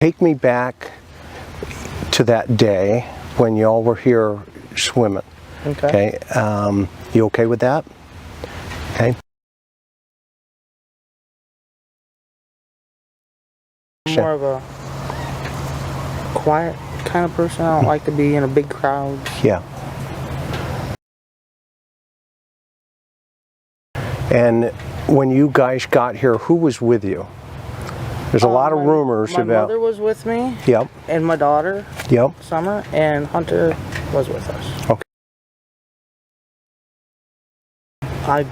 Take me back to that day when y'all were here swimming. Okay. You okay with that? Okay. I'm more of a quiet kind of person. I don't like to be in a big crowd. Yeah. And when you guys got here, who was with you? There's a lot of rumors my about... My mother was with me. Yep. And my daughter. Yep. Summer. And Hunter was with us. Okay. I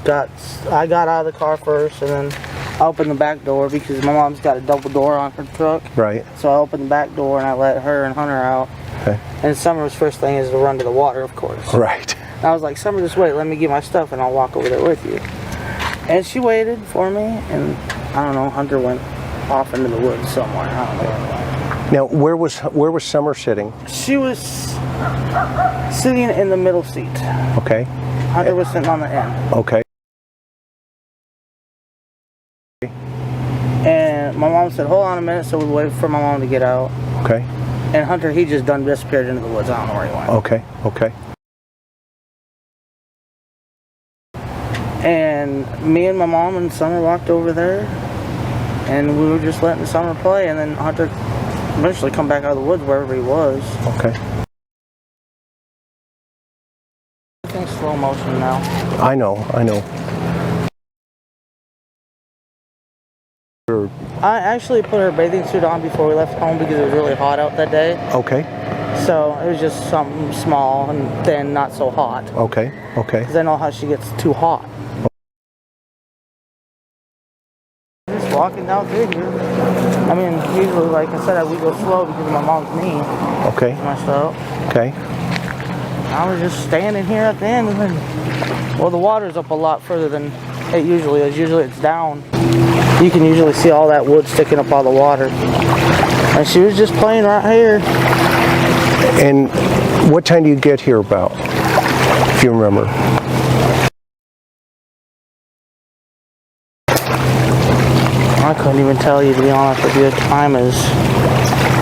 got out of the car first, and then I opened the back door because my mom's got a double door on her truck. Right. So I opened the back door and I let her and Hunter out. Okay. And Summer's first thing is to run to the water, of course. Right. And I was like, Summer, just wait, let me get my stuff and I'll walk over there with you. And she waited for me, and I don't know, Hunter went off into the woods somewhere. I don't know. Now, where was Summer sitting? She was sitting in the middle seat. Okay. Hunter was sitting on the end. Okay. And my mom said, hold on a minute, so we waited for my mom to get out. Okay. And Hunter, he just done disappeared into the woods. I don't know where he went. Okay. Okay. And me and my mom and Summer walked over there, and we were just letting Summer play, and then Hunter eventually come back out of the woods wherever he was. Okay. Everything's slow motion now. I know. I actually put her bathing suit on before we left home because it was really hot out that day. Okay. So it was just something small and then not so hot. Okay. Okay. Because I know how she gets too hot. Just walking down through here. I mean, usually, like I said, we go slow because of my mom's knee. Okay. Messed up. Okay. I was just standing here at the end, and then, well, the water's up a lot further than it usually is. Usually it's down. You can usually see all that wood sticking up out of the water. And she was just playing right here. And what time do you get here about, if you remember? I couldn't even tell you, to be honest with you. Time is...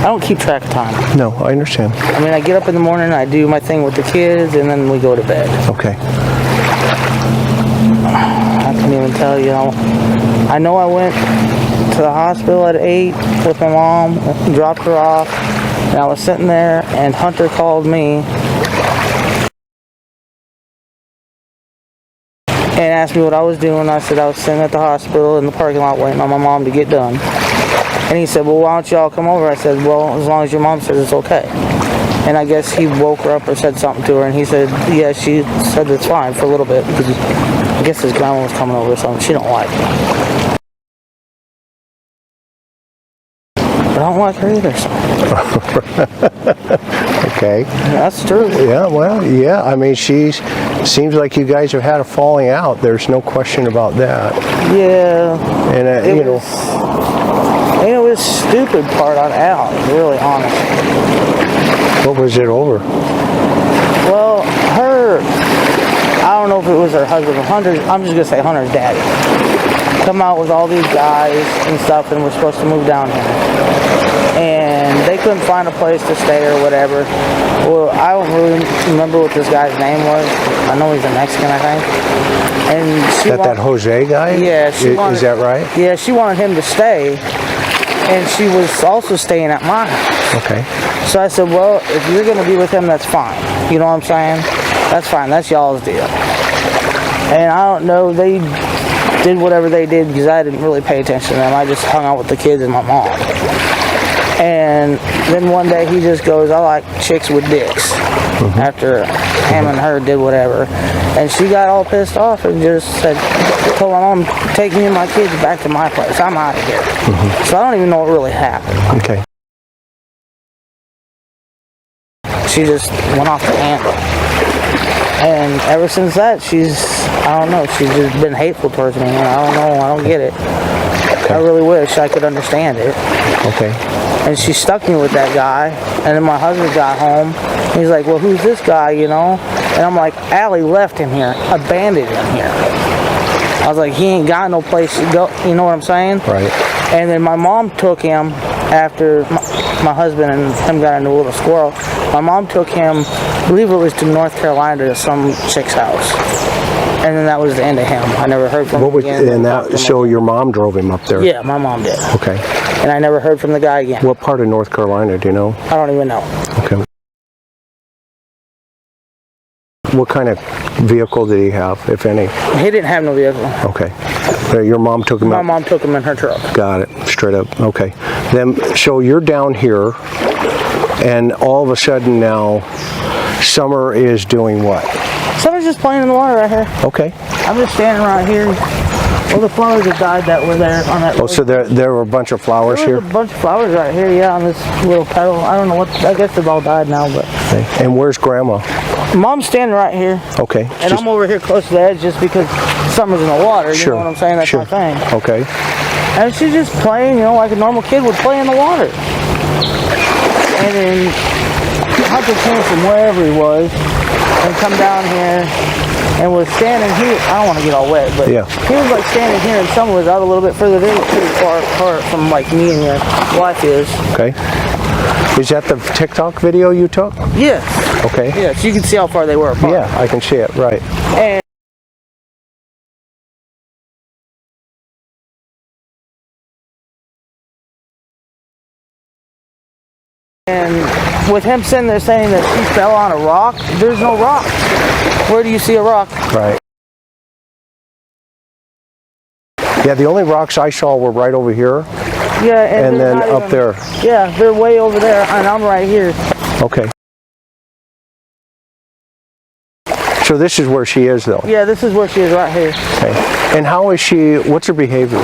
I don't keep track of time. No, I understand. I mean, I get up in the morning, I do my thing with the kids, and then we go to bed. Okay. I couldn't even tell you. I know I went to the hospital at 8 with my mom, dropped her off, and I was sitting there, and Hunter called me and asked me what I was doing. I said I was sitting at the hospital in the parking lot waiting on my mom to get done. And he said, well, why don't you all come over? I said, well, as long as your mom says it's okay. And I guess he woke her up or said something to her, and he said, yeah, she said it's fine for a little bit, because I guess his grandma was coming over or something she don't like. But I don't like her either. Okay. That's true. Yeah, well, yeah. I mean, seems like you guys have had a falling out. There's no question about that. Yeah. And, it was stupid part on Al, really honest. What was it over? Well, I don't know if it was her husband or Hunter's, I'm just going to say Hunter's daddy. Come out with all these guys and stuff, and we're supposed to move down here. And they couldn't find a place to stay or whatever. Well, I don't really remember what this guy's name was. I know he's a Mexican, I think. And she that Jose guy? Yeah. Is that right? Yeah, she wanted him to stay. And she was also staying at my house. Okay. So I said, well, if you're going to be with him, that's fine. You know what I'm saying? That's fine. That's y'all's deal. And I don't know, they did whatever they did because I didn't really pay attention to them. I just hung out with the kids and my mom. And then one day he just goes, I like chicks with dicks. Mm-hmm. After him and her did whatever. And she got all pissed off and just said, told my mom, take me and my kids back to my place. I'm out of here. Mm-hmm. So I don't even know what really happened. Okay. She just went off the handle. And ever since that, I don't know, she's just been hateful towards me. I don't know, I don't get it. Okay. I really wish I could understand it. Okay. And she stuck me with that guy. And then my husband got home. He's like, well, who's this guy, you know? And I'm like, Allie left him here, abandoned him here. I was like, he ain't got no place to go. You know what I'm saying? Right. And then my mom took him after my husband and him got into a little squirrel, my mom took him, I believe it was to North Carolina to some chick's house. And then that was the end of him. I never heard from him again. And that, so your mom drove him up there? Yeah, my mom did. Okay. And I never heard from the guy again. What part of North Carolina, do you know? I don't even know. Okay. What kind of vehicle did he have, if any? He didn't have no vehicle. Okay. Your mom took him My out? mom took him in her truck. Got it. Straight up. Okay. Then, so you're down here, and all of a sudden now, Summer is doing what? Summer's just playing in the water right here. Okay. I'm just standing right here. Well, the flowers that died that were there on that. Oh, so there were a bunch of flowers there here? was a bunch of flowers right here, yeah, on this little petal. I don't know what, I guess they've all died now, but. Okay. And where's Grandma? Mom's standing right here. Okay. And I'm over here close to the edge just because Summer's in the water, you know what I'm saying? That's my thing. Okay. And she's just playing, you know, like a normal kid would play in the water. And then Hunter came from wherever he was and come down here and was standing here. I don't want to get all wet, but yeah. He was like standing here and Summer was out a little bit further. They were pretty far apart from like me and your wife is. Okay. Is that the TikTok video you took? Yes. Okay. Yes, you can see how far they were apart. Yeah, I can see it, right. And with him sitting there saying that she fell on a rock, there's no rock. Where do you see a rock? Right. Yeah, the only rocks I saw were right over here. Yeah, and then up there. Yeah, they're way over there, and I'm right here. Okay. So this is where she is, though? Yeah, this is where she is, right here. Okay. And how is she, what's her behavior?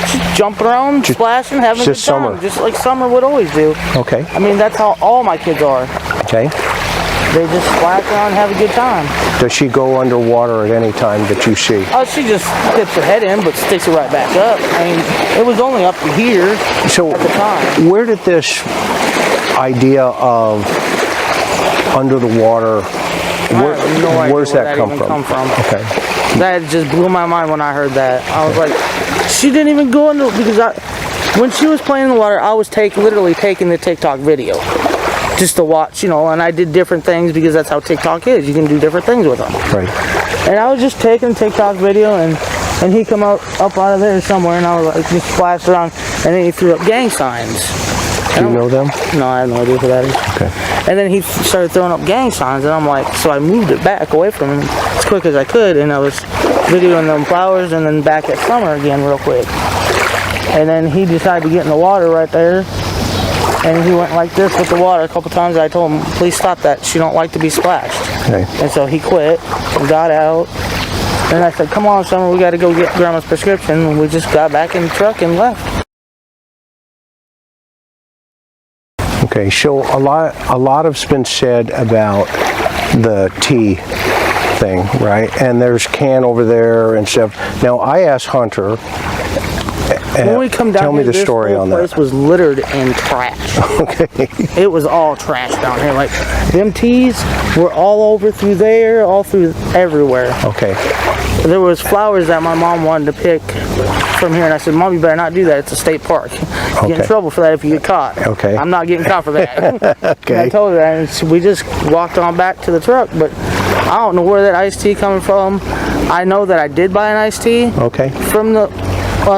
She's jumping around, splashing, having a good time. Summer. Just like Summer would always do. Okay. I mean, that's how all my kids are. Okay. They just splash around and have a good time. Does she go underwater at any time that you see? Oh, she just dips her head in, but sticks it right back up. I mean, it was only up to here at the time. Where did this idea of under the water, where's that come from? Okay. That just blew my mind when I heard that. I was like, she didn't even go into it because when she was playing in the water, I was literally taking the TikTok video just to watch, you know, and I did different things because that's how TikTok is. You can do different things with them. Right. And I was just taking the TikTok video and he come up out of there somewhere and I was like, just splashed around and then he threw up gang signs. Do you know them? No, I have no idea who that is. Okay. And then he started throwing up gang signs, and I'm like, so I moved it back away from him as quick as I could, and I was videoing them flowers, and then back at Summer again real quick. And then he decided to get in the water right there, and he went like this with the water a couple times. I told him, please stop that. She don't like to be splashed. Okay. And so he quit and got out. And I said, come on, Summer, we got to go get Grandma's prescription. And we just got back in the truck and left. Okay, so a lot has been said about the tea thing, right? And there's Can over there and stuff. Now I asked Hunter. When we come down tell me here, the story on that. This place was littered in trash. Okay. It was all trash down here. Like them teas were all over through there, all through everywhere. Okay. There was flowers that my mom wanted to pick from here, and I said, Mom, you better not do that. It's a state park. You get in trouble for that if you get caught. Okay. I'm not getting caught for that. Okay. And I told her that, and so we just walked on back to the truck. But I don't know where that iced tea coming from. I know that I did buy an iced tea. Okay. From the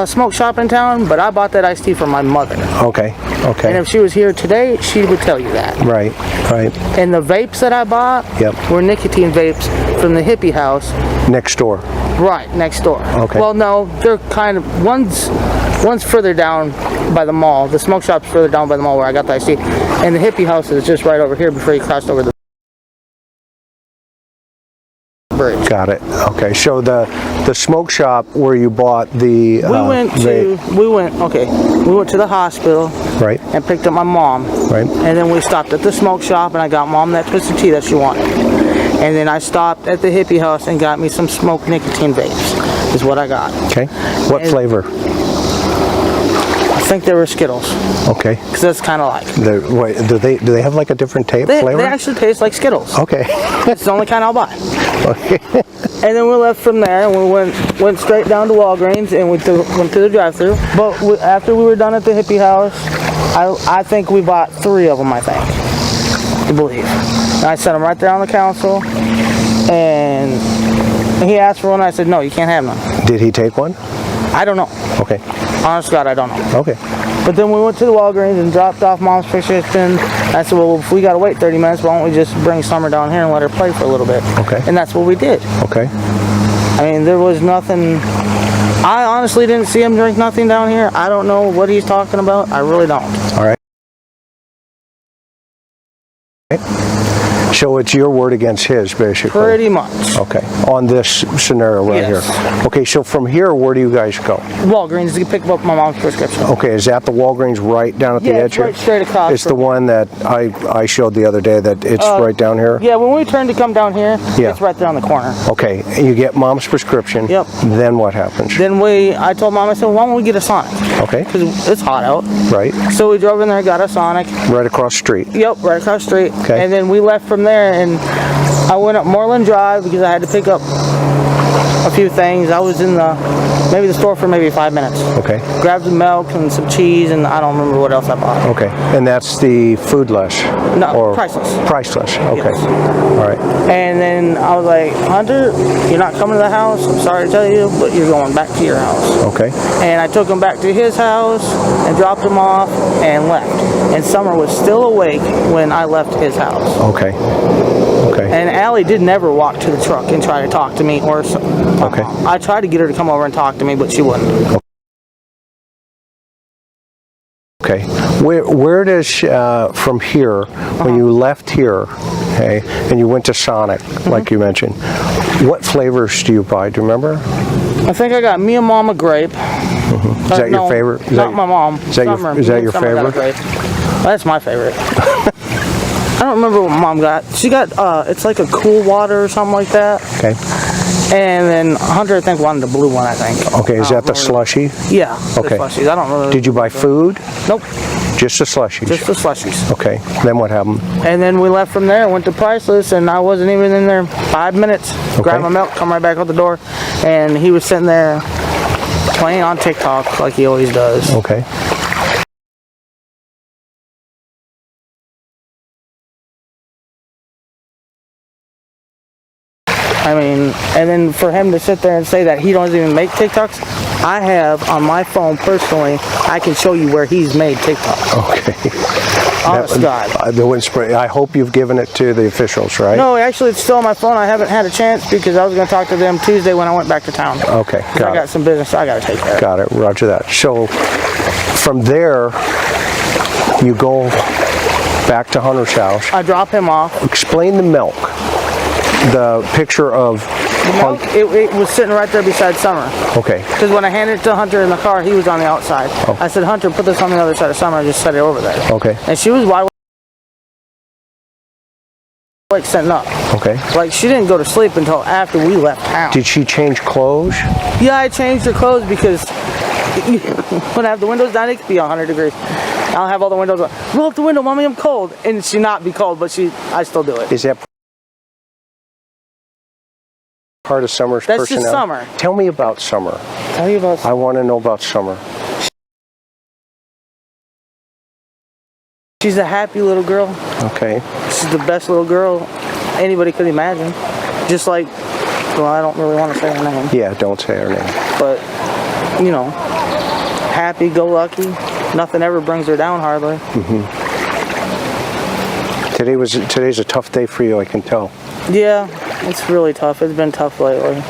smoke shop in town, but I bought that iced tea from my mother. Okay. Okay. And if she was here today, she would tell you that. Right. Right. And the vapes that I bought were nicotine vapes from the hippie house. Next door. Right, next door. Okay. Well, no, they're kind of, one's further down by the mall. The smoke shop's further down by the mall where I got the iced tea. And the hippie house is just right over here before you crossed over the bridge. Got it. Okay. So the smoke shop where you bought the we went to the hospital. Right. And picked up my mom. Right. And then we stopped at the smoke shop and I got Mom that twisted tea that she wanted. And then I stopped at the hippie house and got me some smoked nicotine vapes. Is what I got. Okay. What flavor? I think they were Skittles. Okay. Because that's kind of like. Wait, do they have like a different flavor? They actually taste like Skittles. Okay. It's the only kind I'll buy. Okay. And then we left from there and we went straight down to Walgreens and went through the drive-thru. But after we were done at the hippie house, I think we bought 3 of them, I think. I believe. And I set them right there on the council. And he asked for one. I said, no, you can't have none. Did he take one? I don't know. Okay. Honest to God, I don't know. Okay. But then we went to the Walgreens and dropped off Mom's prescription. I said, well, if we got to wait 30 minutes, why don't we just bring Summer down here and let her play for a little bit? Okay. And that's what we did. Okay. I mean, there was nothing. I honestly didn't see him drink nothing down here. I don't know what he's talking about. I really don't. All right. So it's your word against his, basically. Pretty much. Okay. On this scenario right Yes. here. Okay, so from here, where do you guys go? Walgreens to pick up my mom's prescription. Okay, is that the Walgreens right down at the Yeah, edge it's here? right straight across. It's the one that I showed the other day that it's right down here? Yeah, when we turned to come down here, Yeah. it's right there on the corner. Okay, you get Mom's prescription. Yep. Then what happens? Then I told Mom, I said, why don't we get a Sonic? Okay. Because it's hot out. Right. So we drove in there, got a Sonic. Right across the street. Yep, right across the street. Okay. And then we left from there, and I went up Moreland Drive because I had to pick up a few things. I was in the store for maybe 5 minutes. Okay. Grabbed some milk and some cheese, and I don't remember what else I bought. Okay. And that's the foodless? No, priceless. Priceless. Okay. Yes. All right. And then I was like, Hunter, you're not coming to the house. I'm sorry to tell you, but you're going back to your house. Okay. And I took him back to his house and dropped him off and left. And Summer was still awake when I left his house. Okay. Okay. And Allie did never walk to the truck and try to talk to me or Okay. I tried to get her to come over and talk to me, but she wouldn't. Okay. Where does from here, when you left here, okay, and you went to Sonic, like you mentioned, what flavors do you buy? Do you remember? I think I got me and Mom a grape. Is that your favorite? Not my mom. Is that your favorite? That's my favorite. I don't remember what Mom got. She got, it's like a cool water or something like that. Okay. And then Hunter, I think, wanted the blue one, I think. Okay, is that the slushy? Yeah. Okay. The slushies. I don't really. Did you buy food? Nope. Just the slushies? Just the slushies. Okay. Then what happened? And then we left from there, went to Priceless, and I wasn't even in there 5 minutes. Okay. Grabbed my milk, come right back out the door, and he was sitting there playing on TikTok like he always does. Okay. I mean, and then for him to sit there and say that he doesn't even make TikToks, I have on my phone personally, I can show you where he's made TikToks. Okay. Honest to God. I hope you've given it to the officials, right? No, actually, it's still on my phone. I haven't had a chance because I was going to talk to them Tuesday when I went back to town. Okay, I got some business I got to take care of. Got it. Roger that. So from there, you go back to Hunter's house. I drop him off. Explain the milk. The picture of The milk, it was sitting right there beside Summer. Okay. Because when I handed it to Hunter in the car, he was on the outside. Oh. I said, Hunter, put this on the other side of Summer and just set it over there. Okay. And she was wide awake sitting up. Okay. Like, she didn't go to sleep until after we left town. Did she change clothes? Yeah, I changed her clothes because when I have the windows down, it could be 100 degrees. I'll have all the windows up. Roll up the window, Mommy, I'm cold. And she not be cold, but I still do it. Is that part of Summer's That's personality? just Summer. Tell me about Summer. Tell you about I want to know about Summer. She's a happy little girl. Okay. She's the best little girl anybody could imagine. Just like, well, I don't really want to say her name. Yeah, don't say her name. But, you know, happy-go-lucky. Nothing ever brings her down hardly. Mm-hmm. Today's a tough day for you, I can tell. Yeah, it's really tough. It's been tough lately.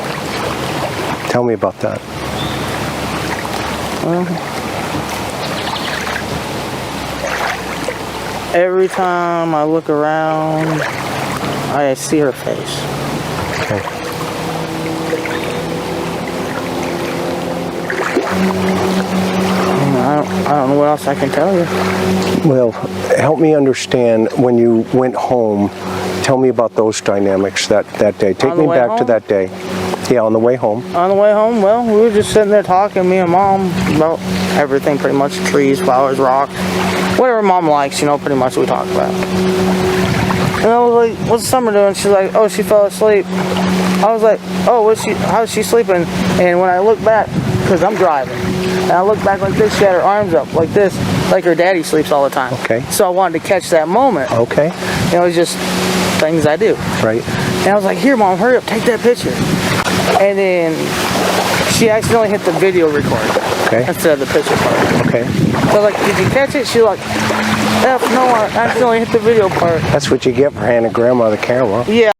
Tell me about that. Every time I look around, I see her face. Okay. I don't know what else I can tell you. Well, help me understand when you went home. Tell me about those dynamics that day. Take me back to that day. Yeah, on the way home. On the way home, well, we were just sitting there talking, me and Mom, about everything pretty much. Trees, flowers, rocks. Whatever Mom likes, you know, pretty much we talk about. And I was like, what's Summer doing? She's like, oh, she fell asleep. I was like, oh, how's she sleeping? And when I look back, because I'm driving. And I looked back like this, she had her arms up like this, like her daddy sleeps all the time. Okay. So I wanted to catch that moment. Okay. It was just things I do. Right. And I was like, here, Mom, hurry up, take that picture. And then she accidentally hit the video record instead of the picture part. Okay. So I was like, did you catch it? She's like, F, no, I accidentally hit the video part. That's what you get for handing Grandma the camera. Yeah.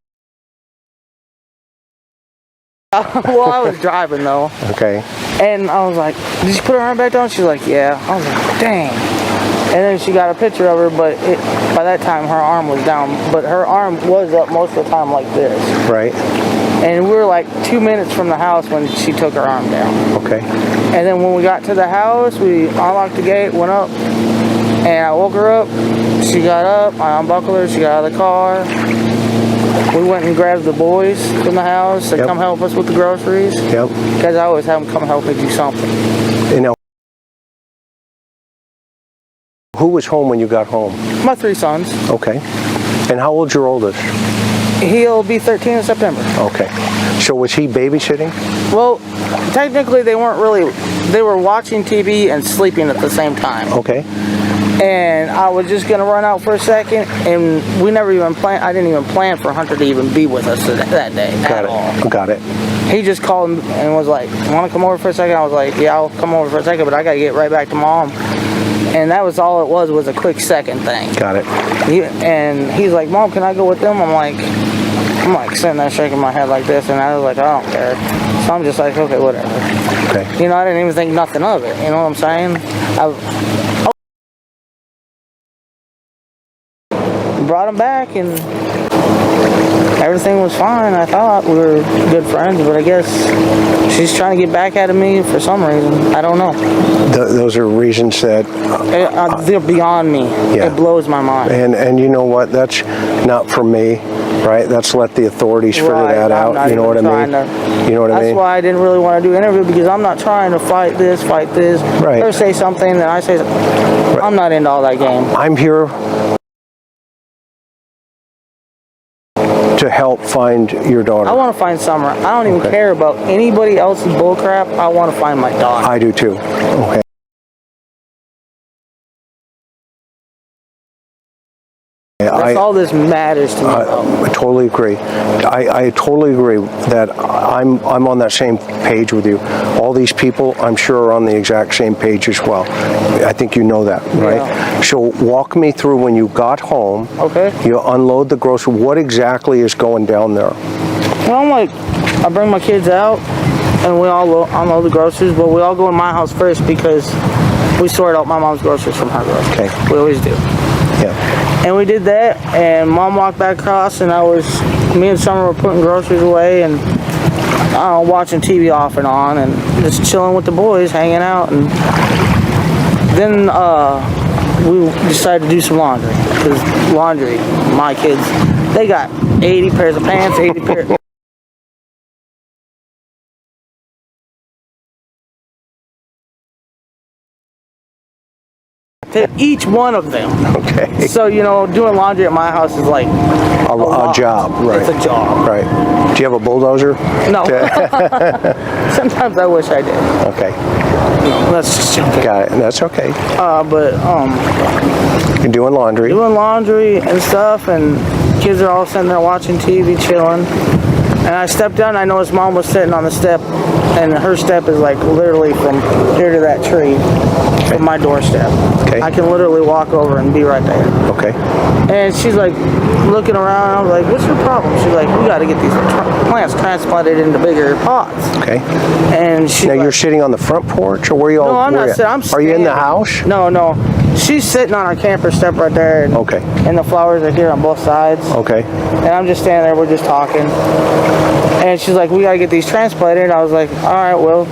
Well, I was driving though. Okay. And I was like, did she put her arm back down? She's like, yeah. I was like, dang. And then she got a picture of her, but by that time her arm was down. But her arm was up most of the time like this. Right. And we were like 2 minutes from the house when she took her arm down. Okay. And then when we got to the house, we unlocked the gate, went up, and I woke her up. She got up, I unbuckled her, she got out of the car. We went and grabbed the boys from the house to come help us with the groceries. Yep. Because I always have them come help me do something. You know, who was home when you got home? My 3 sons. Okay. And how old's your oldest? He'll be 13 in September. Okay. So was he babysitting? Well, technically they weren't really, they were watching TV and sleeping at the same time. Okay. And I was just going to run out for a second, and we never even planned, I didn't even plan for Hunter to even be with us that day at all. Got it. He just called and was like, want to come over for a second? I was like, yeah, I'll come over for a second, but I got to get right back to Mom. And that was all it was a quick second thing. Got it. And he's like, Mom, can I go with them? I'm like sitting there shaking my head like this, and I was like, I don't care. So I'm just like, okay, whatever. Okay. You know, I didn't even think nothing of it. You know what I'm saying? I brought him back, and everything was fine. I thought we were good friends, but I guess she's trying to get back at me for some reason. I don't know. Those are reasons that they're beyond me. Yeah. It blows my mind. And you know what? That's not for me, right? That's let the authorities figure that out. You know what I mean? You know what I mean? That's why I didn't really want to do an interview, because I'm not trying to fight this, Right. or say something that I say. Right. I'm not into all that game. I'm here to help find your daughter. I want to find Summer. I don't even care about anybody else's bullcrap. I want to find my daughter. I do too. Okay. That's all this matters to me. I totally agree. I totally agree that I'm on that same page with you. All these people, I'm sure, are on the exact same page as well. I think you know that, right? Yeah. So walk me through when you got home. Okay. You unload the grocery. What exactly is going down there? Well, I'm like, I bring my kids out, and we all unload the groceries, but we all go in my house first because we sort out my mom's groceries from her groceries. Okay. We always do. Yeah. And we did that, and Mom walked back across, and me and Summer were putting groceries away, and watching TV off and on, and just chilling with the boys, hanging out, and then we decided to do some laundry, because laundry, my kids, they got 80 pairs of pants, 80 pairs. Each one of them. Okay. So, you know, doing laundry at my house is like a job, right? It's a job. Right. Do you have a bulldozer? No. Sometimes I wish I did. Okay. No, that's just joking. Got it. That's okay. But You're doing laundry. Doing laundry and stuff, and kids are all sitting there watching TV, chilling. And I stepped down, and I noticed Mom was sitting on the step, and her step is like literally from here to that tree, from my doorstep. Okay. I can literally walk over and be right there. Okay. And she's like looking around. I was like, "What's your problem?" She's like, "We got to get these plants transplanted into bigger pots." Okay. And she's Now like, you're sitting on the front porch, or where you all? No, I'm not sitting. I'm Are you in the standing. house? No. She's sitting on our camper step right there. And, Okay. And the flowers are here on both sides. Okay. And I'm just standing there. We're just talking. And she's like, "We got to get these transplanted." And I was like, "All right, well."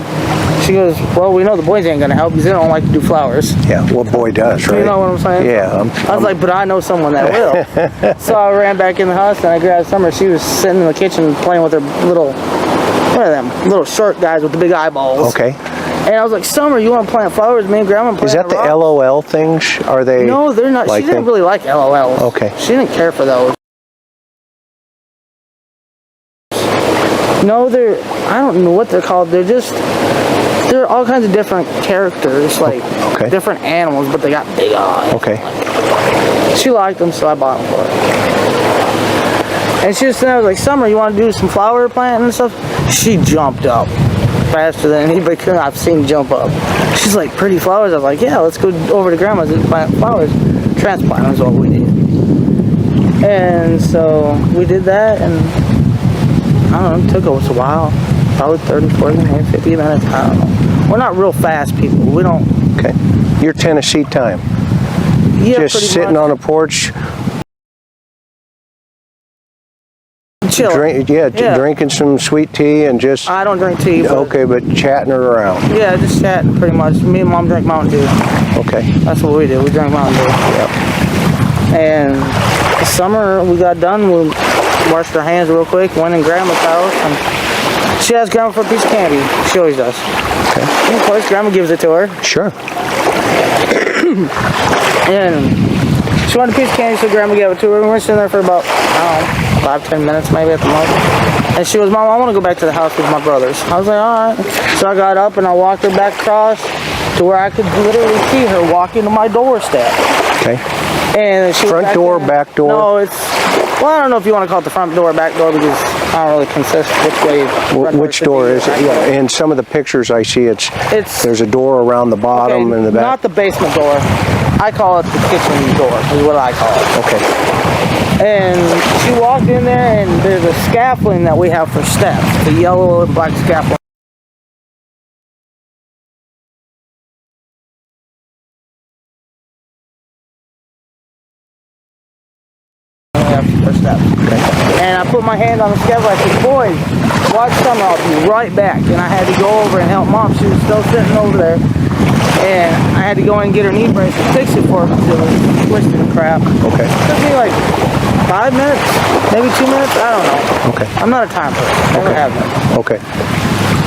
She goes, "Well, we know the boys ain't gonna help because they don't like to do flowers." Yeah, well, boy does, right? You know what I'm saying? Yeah. I was like, "But I know someone that will." So I ran back in the house and I grabbed Summer. She was sitting in the kitchen playing with her little, what are them? Little short guys with the big eyeballs. Okay. And I was like, "Summer, you want to plant flowers? Me and Grandma plant Is that the rocks?" LOL things? Are they? No, they're not. Like She didn't them? really like LOLs. Okay. She didn't care for those. No, I don't know what they're called. They're all kinds of different characters, like Okay. different animals, but they got big eyes. Okay. She liked them, so I bought them for her. And she was saying, I was like, Summer, you want to do some flower planting and stuff? She jumped up faster than anybody could I've seen jump up. She's like, pretty flowers? I was like, yeah, let's go over to Grandma's and plant flowers. Transplant is what we did. And so we did that, and I don't know, it took us a while. Probably 30, 40, maybe 50 minutes, I don't know. We're not real fast people. We don't... Okay. Your Tennessee time. Yeah, Just sitting much. on a porch, Chilling. drinking some sweet tea and just... I don't drink tea, but... Okay, but chatting it around. Yeah, just chatting pretty much. Me and Mom drink Mountain Dew. Okay. That's what we do. We drink Mountain Dew. Yep. And the summer we got done, we washed our hands real quick, went in Grandma's house, and she asked Grandma for a piece of candy. She always does. Okay. And of course, Grandma gives it to her. Sure. And she wanted a piece of candy, so Grandma gave it to her. We were sitting there for about, I don't know, 5-10 minutes maybe at the most. And she was, Mom, I want to go back to the house with my brothers. I was like, all right. So I got up and I walked her back across to where I could literally see her walking to my doorstep. Okay. And she Front door, back door? No, it's, well, I don't know if you want to call it the front door or back door because I don't really consist which way. Which door is it? Yeah, in some of the pictures I see there's a door around the bottom and the back. Not the basement door. I call it the kitchen door is what I call it. Okay. And she walked in there and there's a scaffolding that we have for steps. The yellow and black scaffolding. For steps. Okay. And I put my hand on the scaffold. I said, boys, watch Summer. I'll be right back. And I had to go over and help Mom. She was still sitting over there. And I had to go in and get her knee brace and fix it for her because it was twisted and crap. Okay. It took me like 5 minutes, maybe 2 minutes. I don't know. Okay. I'm not a time person. Never have been. Okay.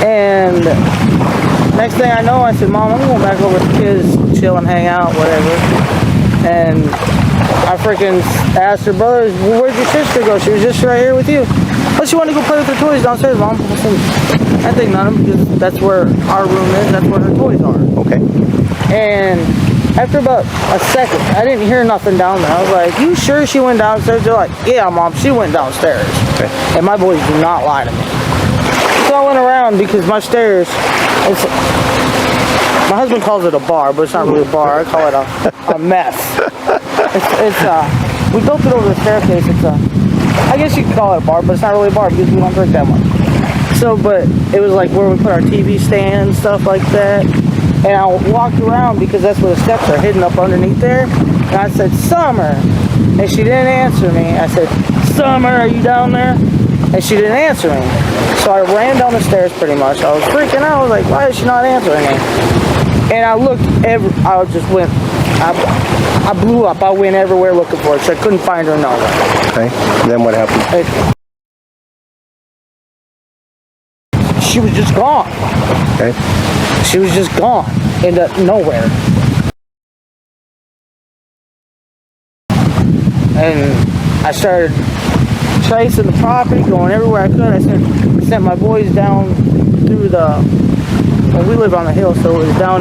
And next thing I know, I said, Mom, I'm going back over with the kids, chill and hang out, whatever. And I freaking asked her brothers, well, where'd your sister go? She was just right here with you. Well, she wanted to go play with her toys downstairs, Mom. I said, I think none of them, because that's where our room is, that's where her toys are. Okay. And after about a second, I didn't hear nothing down there. I was like, you sure she went downstairs? They're like, yeah, Mom, she went downstairs. Okay. And my boys do not lie to me. So I went around because my stairs, my husband calls it a bar, but it's not really a bar. I call it a mess. We built it over the staircase. I guess you could call it a bar, but it's not really a bar because we don't drink that much. So, but it was like where we put our TV stand and stuff like that. And I walked around because that's where the steps are hidden up underneath there. And I said, Summer. And she didn't answer me. I said, Summer, are you down there? And she didn't answer me. So I ran down the stairs pretty much. I was freaking out. I was like, why is she not answering me? And I looked I just went, I blew up. I went everywhere looking for her. So I couldn't find her nowhere. Okay. Then what happened? She was just gone. Okay. She was just gone into nowhere. And I started tracing the property, going everywhere I could. I sent my boys down through well, we live on the hill, so it was down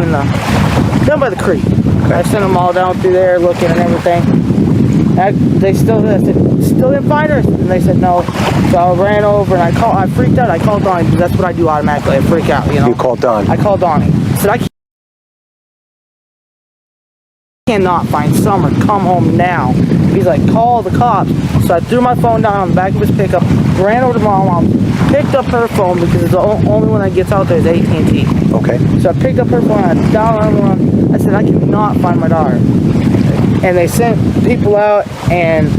by the creek. Okay. I sent them all down through there looking and everything. I still didn't find her, and they said no. So I ran over and I freaked out. I called Donnie because that's what I do automatically. I freak out, you know. You called Don. I called Donnie. I said, I cannot find Summer. Come home now. He's like, call the cops. So I threw my phone down on the back of his pickup, ran over to my mom, picked up her phone because it's the only one that gets out there is AT&T. Okay. So I picked up her phone, I dialed her one. I said, I cannot find my daughter. And they sent people out, and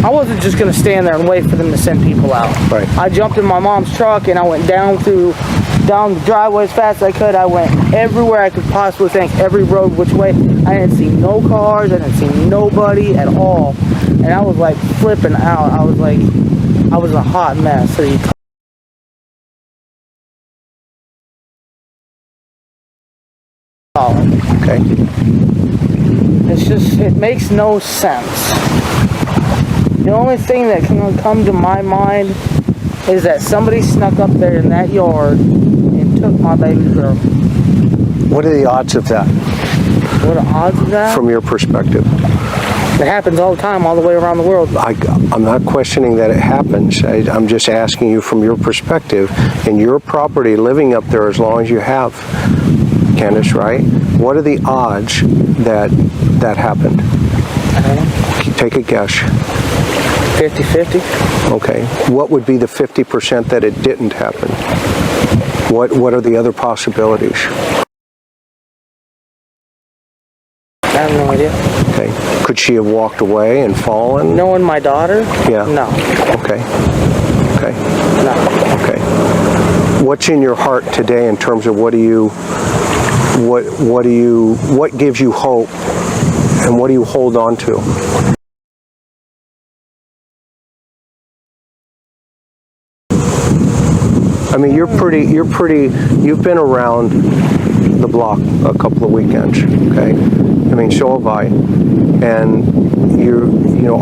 I wasn't just going to stand there and wait for them to send people out. Right. I jumped in my mom's truck, and I went down the driveway as fast as I could. I went everywhere I could possibly think, every road, which way. I didn't see no cars. I didn't see nobody at all. And I was like flipping out. I was a hot mess. So you Okay. it makes no sense. The only thing that can come to my mind is that somebody snuck up there in that yard and took my baby girl. What are the odds of that? What are the odds of that? From your perspective? It happens all the time, all the way around the world. I'm not questioning that it happens. I'm just asking you from your perspective, in your property, living up there as long as you have, Candus, right? What are the odds that that happened? Take a guess. 50-50. Okay. What would be the 50% that it didn't happen? What are the other possibilities? I have no idea. Okay. Could she have walked away and fallen? Knowing my daughter? Yeah. No. Okay. Okay. No. Okay. What's in your heart today in terms of what gives you hope and what do you hold on to? I mean, you've been around the block a couple of weekends, okay? I mean, so have I. And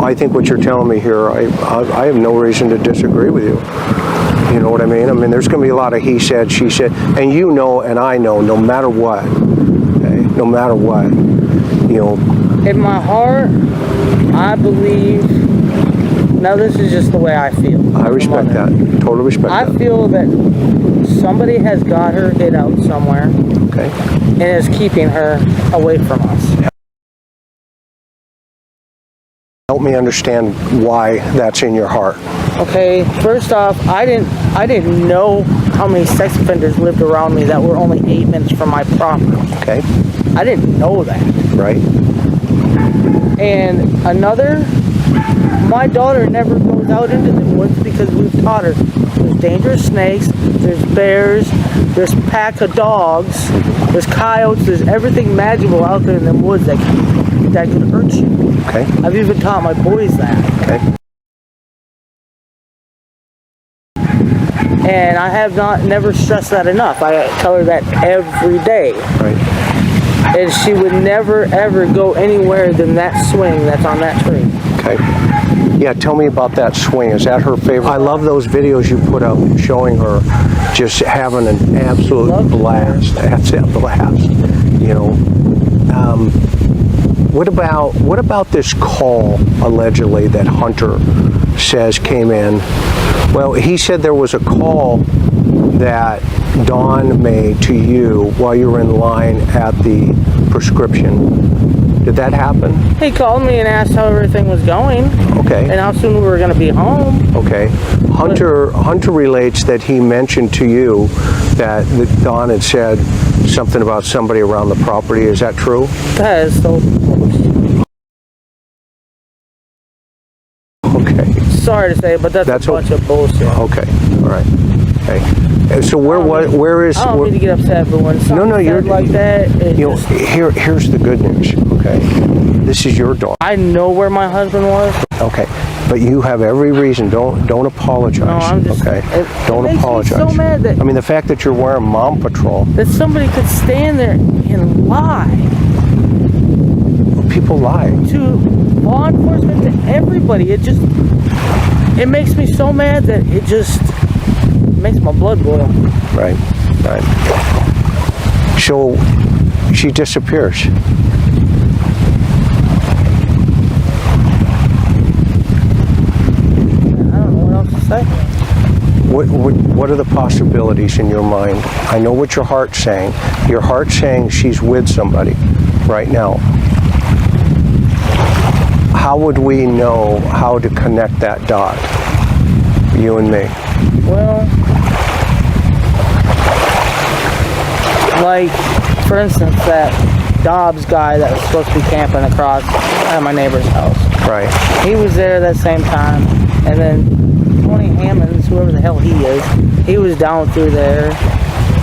I think what you're telling me here, I have no reason to disagree with you. You know what I mean? I mean, there's going to be a lot of he said, she said, and you know, and I know, no matter what, okay? No matter what, In my heart, I believe, now this is just the way I feel. I respect that. Totally respect that. I feel that somebody has got her hid out somewhere. Okay. And is keeping her away from us. Help me understand why that's in your heart. Okay, first off, I didn't know how many sex offenders lived around me that were only 8 minutes from my property. Okay. I didn't know that. Right. And another, my daughter never goes out into the woods because we've taught her there's dangerous snakes, there's bears, there's pack of dogs, there's coyotes, there's everything magical out there in the woods that could hurt you. Okay. I've even taught my boys that. Okay. And I have never stressed that enough. I tell her that every day. Right. And she would never ever go anywhere than that swing that's on that tree. Okay. Yeah, tell me about that swing. Is that her favorite? I love those videos you put up showing her just having an absolute blast. That's a blast. What about this call allegedly that Hunter says came in? Well, he said there was a call that Dawn made to you while you were in line at the prescription. Did that happen? He called me and asked how everything was going. Okay. And how soon we were going to be home. Okay. Hunter relates that he mentioned to you that Dawn had said something about somebody around the property. Is that true? That is so bullshit. Okay. Sorry to say, but that's a bunch of bullshit. Okay. All right. Okay. So where is? I don't need to get upset, but when something you're like that, here's the good news. Okay. This is your daughter. I know where my husband was. Okay. But you have every reason. Don't apologize. No, I'm just. Okay. Don't makes apologize. Me so mad that. I mean, the fact that you're wearing mom patrol. That somebody could stand there and lie. People lie. To law enforcement, to everybody. It makes me so mad that it just makes my blood boil. Right. So she disappears. Say. What are the possibilities in your mind? I know what your heart's saying. Your heart's saying she's with somebody right now. How would we know how to connect that dot? You and me. Well, like, for instance, that Dobbs guy that was supposed to be camping across at my neighbor's house. Right. He was there that same time, and then Tony Hammonds, whoever the hell he is, he was down through there.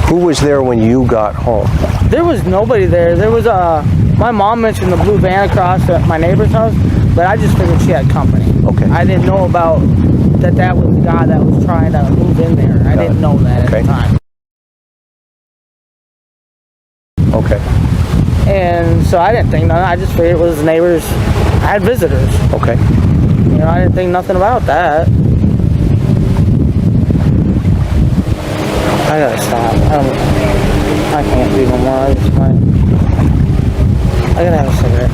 Who was there when you got home? There was nobody there. There was my mom mentioned the blue van across at my neighbor's house, but I just figured she had company. Okay. I didn't know about that was the guy that was trying to move in there. I didn't know that at the time. Okay. And so I didn't think nothing. I just figured it was neighbors. I had visitors. Okay. I didn't think nothing about that. I gotta stop. I can't do no more. I gotta have a cigarette.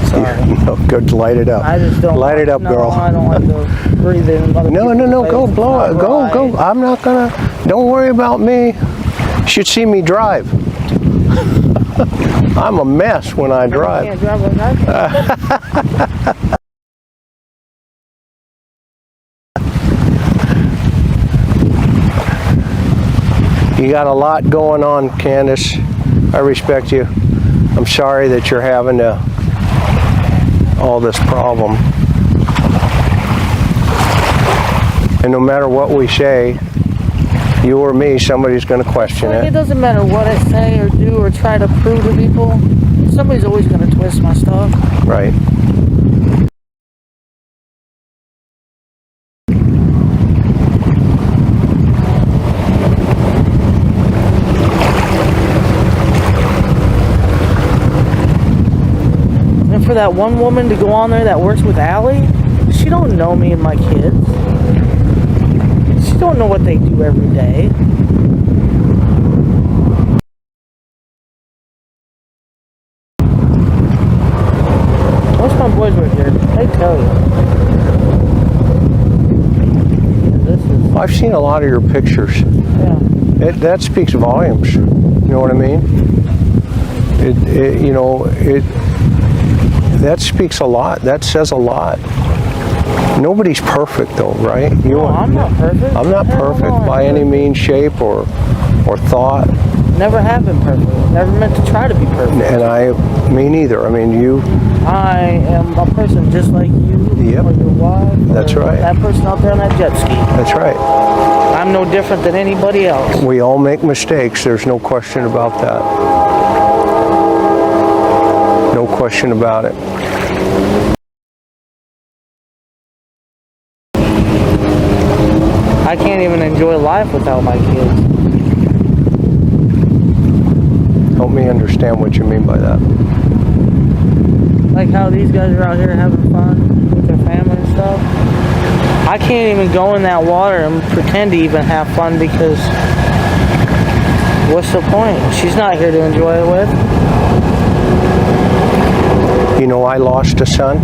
Sorry. No, good, light it up. I just don't. Light it up, no, girl. I don't like to breathe in other No, go blow it. Go. I'm not gonna. Don't worry about me. You should see me drive. I'm a mess when I drive. I can't drive like I can. You got a lot going on, Candus. I respect you. I'm sorry that you're having all this problem. And no matter what we say, you or me, somebody's going to question It it. doesn't matter what I say or do or try to prove to people. Somebody's always going to twist my stuff. Right. And for that one woman to go on there that works with Allie, she don't know me and my kids. She don't know what they do every day. Most of my boys right here, they tell you. This is, I've seen a lot of your pictures. yeah. That speaks volumes. You know what I mean? That speaks a lot. That says a lot. Nobody's perfect though, right? No, I'm not perfect. I'm not Hell perfect no, I'm by not. any means, shape, or thought. Never have been perfect. Never meant to try to be perfect. And me neither. I mean, you. I am a person just like you, Yep. or your wife. That's or right. That person out there on that jet ski. That's right. I'm no different than anybody else. We all make mistakes. There's no question about that. No question about it. I can't even enjoy life without my kids. Help me understand what you mean by that. Like how these guys are out here having fun with their family and stuff. I can't even go in that water and pretend to even have fun because what's the point? She's not here to enjoy it with. You know, I lost a son.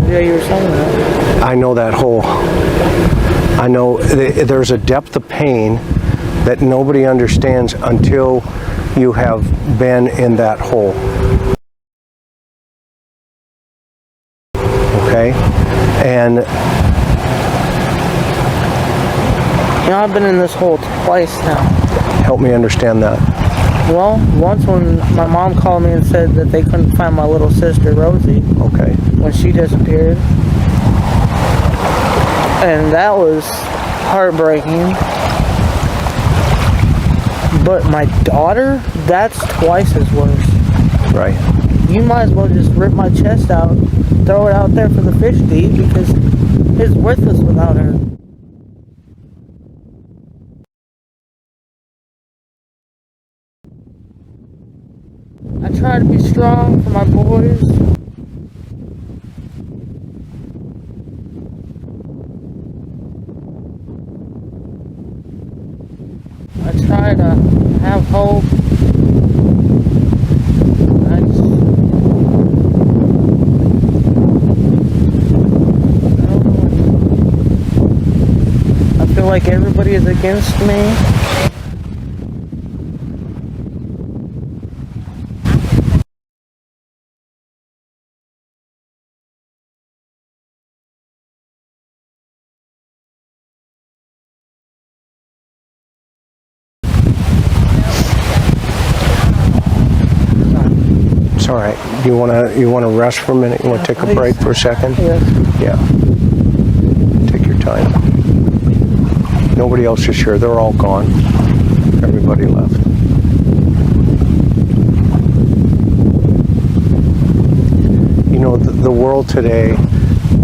Yeah, you were saying that. I know that whole. I know there's a depth of pain that nobody understands until you have been in that hole. Okay? And You know, I've been in this hole twice now. help me understand that. Well, once when my mom called me and said that they couldn't find my little sister Rosie Okay. when she disappeared. And that was heartbreaking. But my daughter, that's twice as worse. Right. You might as well just rip my chest out, throw it out there for the fish to eat because it's worthless without her. I try to be strong for my boys. I try to have hope. I don't know. I feel like everybody is against me. It's all right. You wanna rest for a minute? You wanna take a break for a second? Yes. Yeah. Take your time. Nobody else is here. They're all gone. Everybody left. You know, the world today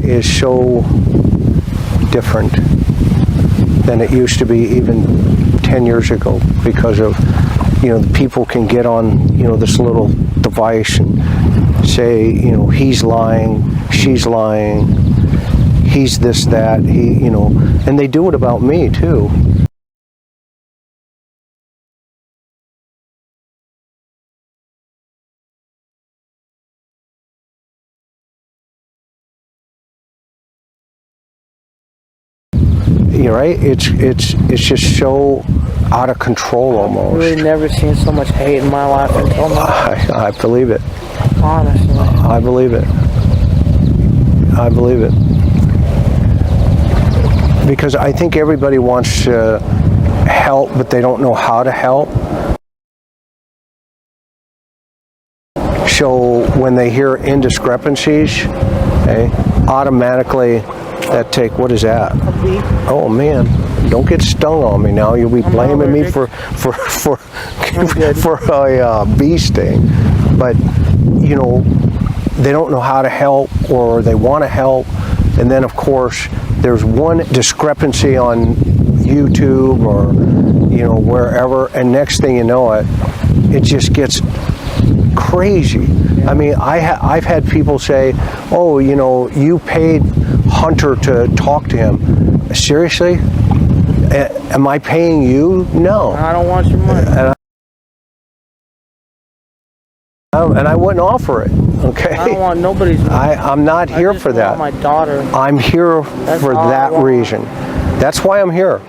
is so different than it used to be even 10 years ago because of, the people can get on, this little device and say, he's lying, she's lying, he's this, that, and they do it about me too. You're right. It's just so out of control I've almost. really never seen so much hate in my life until now. I believe it. Honestly. I believe it. I believe it. Because I think everybody wants to help, but they don't know how to help. So when they hear indiscrepancies, okay, automatically that take, what is that? A bee. Oh man, don't get stung on me now. You'll be blaming me allergic. for good. for a bee sting. But you know, they don't know how to help, or they want to help, and then of course there's one discrepancy on YouTube or you know wherever, and next thing you know it just gets crazy. I mean, I've had people say, "Oh, you know, you paid Hunter to talk to him." Seriously? Am I paying you? No. I don't want your money. And I wouldn't offer it. Okay. I don't want nobody's money. I'm not here I just for want that. my daughter. I'm here That's for all I that want. reason. That's why I'm here.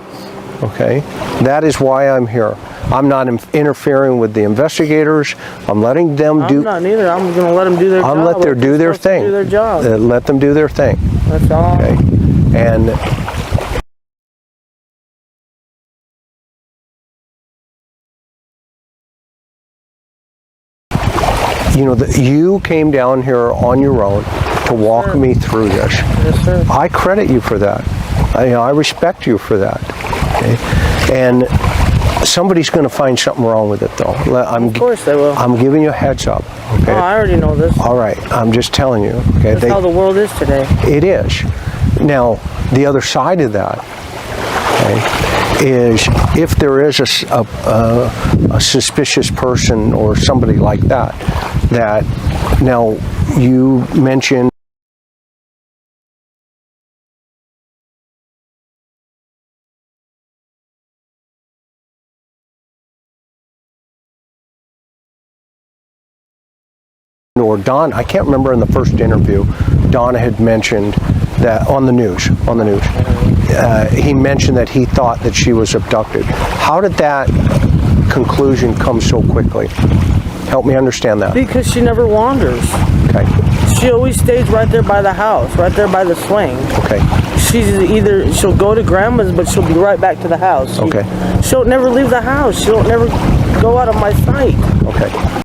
Okay? That is why I'm here. I'm not interfering with the investigators. I'm letting them do. I'm not neither. I'm going to let them do their job. I'm let them do their thing. Do their job. Let them do their thing. That's all. Okay? And you know, you came down here on your own to walk me through this. Yes, sir. I credit you for that. I respect you for that. Okay? And somebody's going to find something wrong with it, though. Of course they will. I'm giving you a heads up. Okay. Oh, I already know this. All right. I'm just telling you. Okay. That's how the world is today. It is. Now, the other side of that, okay, is if there is a suspicious person or somebody like that, that now you mentioned or Don, I can't remember in the first interview, Donna had mentioned that on the news, he mentioned that he thought that she was abducted. How did that conclusion come so quickly? Help me understand that. Because she never wanders. Okay. She always stays right there by the house, right there by the swing. Okay. She'll go to grandma's, but she'll be right back to the house. She'll never leave the house. She'll never go out of my sight. Okay.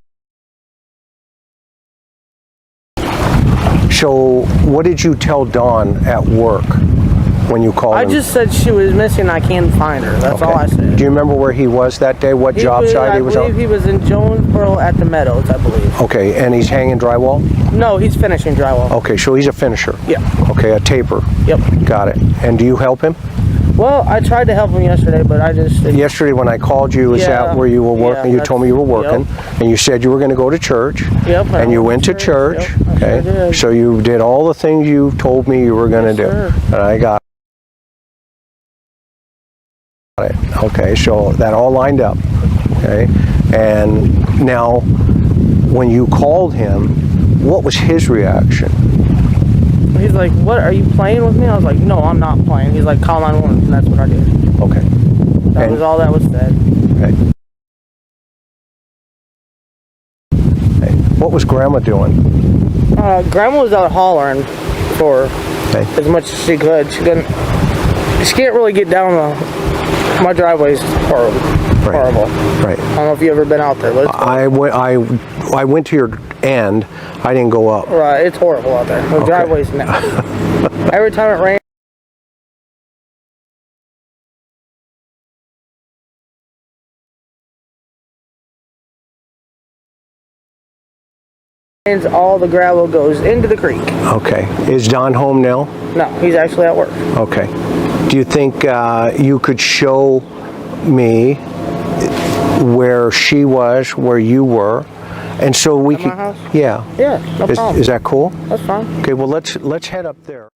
So, what did you tell Dawn at work when you called him? I just said she was missing. I can't find her. That's all I said. Do you remember where he was that day? What job site he was on? I believe he was in Jonesboro at the Meadows, I believe. Okay, and he's hanging drywall? No, he's finishing drywall. Okay, so he's a finisher. Yeah. Okay, a taper. Yep. Got it. And do you help him? Well, I tried to help him yesterday, but I just... Yesterday when I called you, is that where you were working? You told me you were working, and you said you were going to go to church. Yep. And you went to church. Yep, okay. I sure did. So you did all the things you told me you were going to do. Sir. And I got it. Okay, so that all lined up. Okay. And now, when you called him, what was his reaction? He's like, "What, are you playing with me?" I was like, "No, I'm not playing." He's like, "Call 911," and that's what I did. Okay. That was all that was said. Okay. Okay. What was Grandma doing? Grandma was out hollering for as much as she could. She can't really get down my driveway's horrible. Right. Horrible. Right. I don't know if you've ever been out there, but it's I went to your end. I didn't go up. right. It's horrible out there. The driveway's now. Every time it rains. All the gravel goes into the creek. Okay. Is Don home now? No, he's actually at work. Okay. Do you think you could show me where she was, where you were, and so we At could? my house? Yeah. Yeah, no problem. Is that cool? That's fine. Okay. Well, let's head up there.